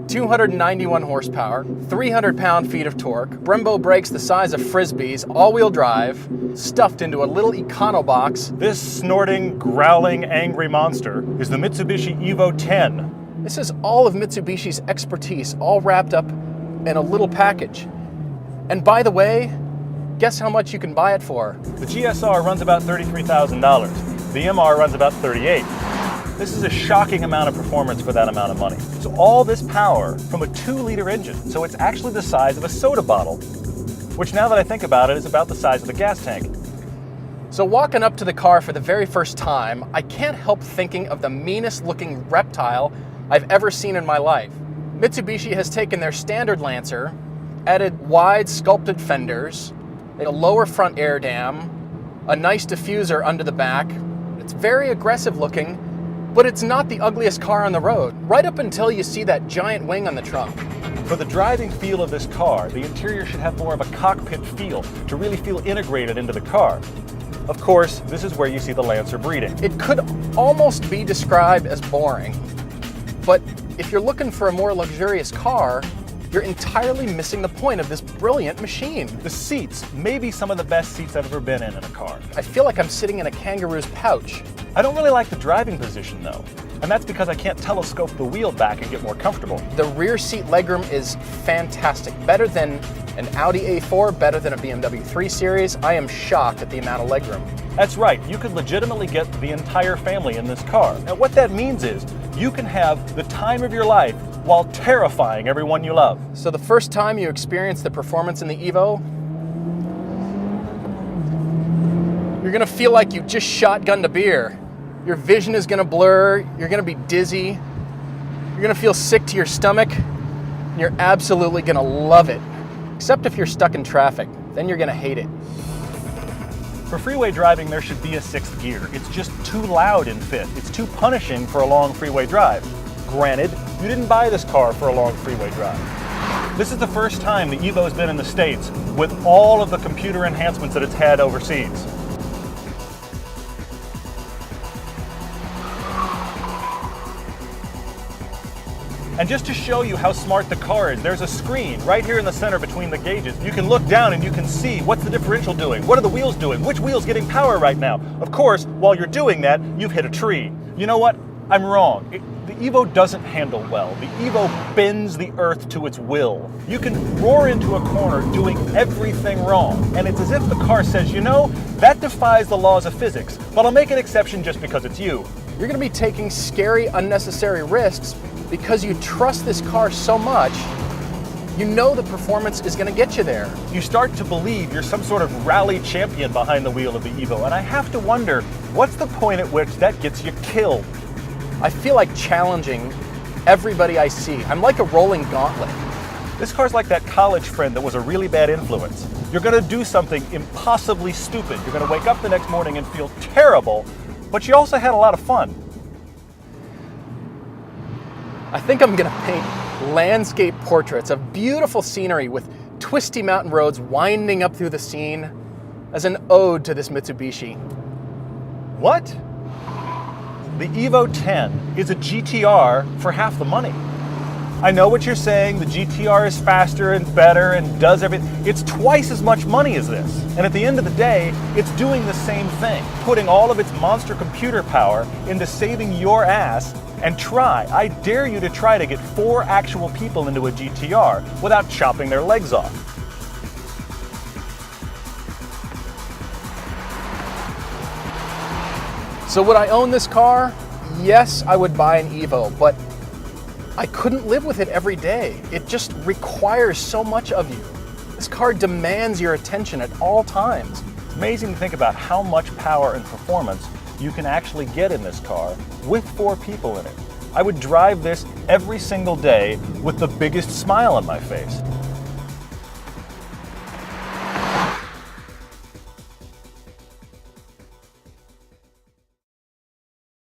291 horsepower, 300 pound-feet of torque, Brembo brakes the size of Frisbees, all-wheel drive, stuffed into a little econo-box. This snorting, growling, angry monster is the Mitsubishi Evo 10. This is all of Mitsubishi's expertise, all wrapped up in a little package. And by the way, guess how much you can buy it for? The GSR runs about $33,000. The MR runs about $38,000. This is a shocking amount of performance for that amount of money. So all this power from a 2-liter engine, so it's actually the size of a soda bottle, which now that I think about it is about the size of a gas tank. So walking up to the car for the very first time, I can't help thinking of the meanest looking reptile I've ever seen in my life. Mitsubishi has taken their standard Lancer, added wide sculpted fenders, a lower front air dam, a nice diffuser under the back. It's very aggressive looking, but it's not the ugliest car on the road, right up until you see that giant wing on the trunk. For the driving feel of this car, the interior should have more of a cockpit feel, to really feel integrated into the car. Of course, this is where you see the Lancer breeding. It could almost be described as boring, but if you're looking for a more luxurious car, you're entirely missing the point of this brilliant machine. The seats may be some of the best seats I've ever been in a car. I feel like I'm sitting in a kangaroo's pouch. I don't really like the driving position though, and that's because I can't telescope the wheel back and get more comfortable. The rear seat legroom is fantastic. Better than an Audi A4, better than a BMW 3 Series. I am shocked at the amount of legroom. That's right, you could legitimately get the entire family in this car. And what that means is, you can have the time of your life while terrifying everyone you love. So the first time you experience the performance in the Evo, you're gonna feel like you just shotgunned a beer. Your vision is gonna blur, you're gonna be dizzy, you're gonna feel sick to your stomach, and you're absolutely gonna love it. Except if you're stuck in traffic, then you're gonna hate it. For freeway driving, there should be a 6th gear. It's just too loud in 5th. It's too punishing for a long freeway drive. Granted, you didn't buy this car for a long freeway drive. This is the first time the Evo's been in the States with all of the computer enhancements that it's had overseas. And just to show you how smart the car is, there's a screen right here in the center between the gauges. You can look down and you can see what's the differential doing, what are the wheels doing, which wheel's getting power right now. Of course, while you're doing that, you've hit a tree. You know what? I'm wrong. The Evo doesn't handle well. The Evo bends the earth to its will. You can roar into a corner doing everything wrong, and it's as if the car says, you know, that defies the laws of physics, but I'll make an exception just because it's you. You're gonna be taking scary, unnecessary risks because you trust this car so much, you know the performance is gonna get you there. You start to believe you're some sort of rally champion behind the wheel of the Evo, and I have to wonder, what's the point at which that gets you killed? I feel like challenging everybody I see. I'm like a rolling gauntlet. This car's like that college friend that was a really bad influence. You're gonna do something impossibly stupid. You're gonna wake up the next morning and feel terrible, but you also had a lot of fun. I think I'm gonna paint landscape portraits of beautiful scenery with twisty mountain roads winding up through the scene as an ode to this Mitsubishi. What? The Evo 10 is a GTR for half the money. I know what you're saying, the GTR is faster and better and does everything. It's twice as much money as this. And at the end of the day, it's doing the same thing, putting all of its monster computer power into saving your ass. And I dare you to try to get 4 actual people into a GTR without chopping their legs off. So would I own this car? Yes, I would buy an Evo, but I couldn't live with it every day. It just requires so much of you. This car demands your attention at all times. It's amazing to think about how much power and performance you can actually get in this car with 4 people in it. I would drive this every single day with the biggest smile on my face.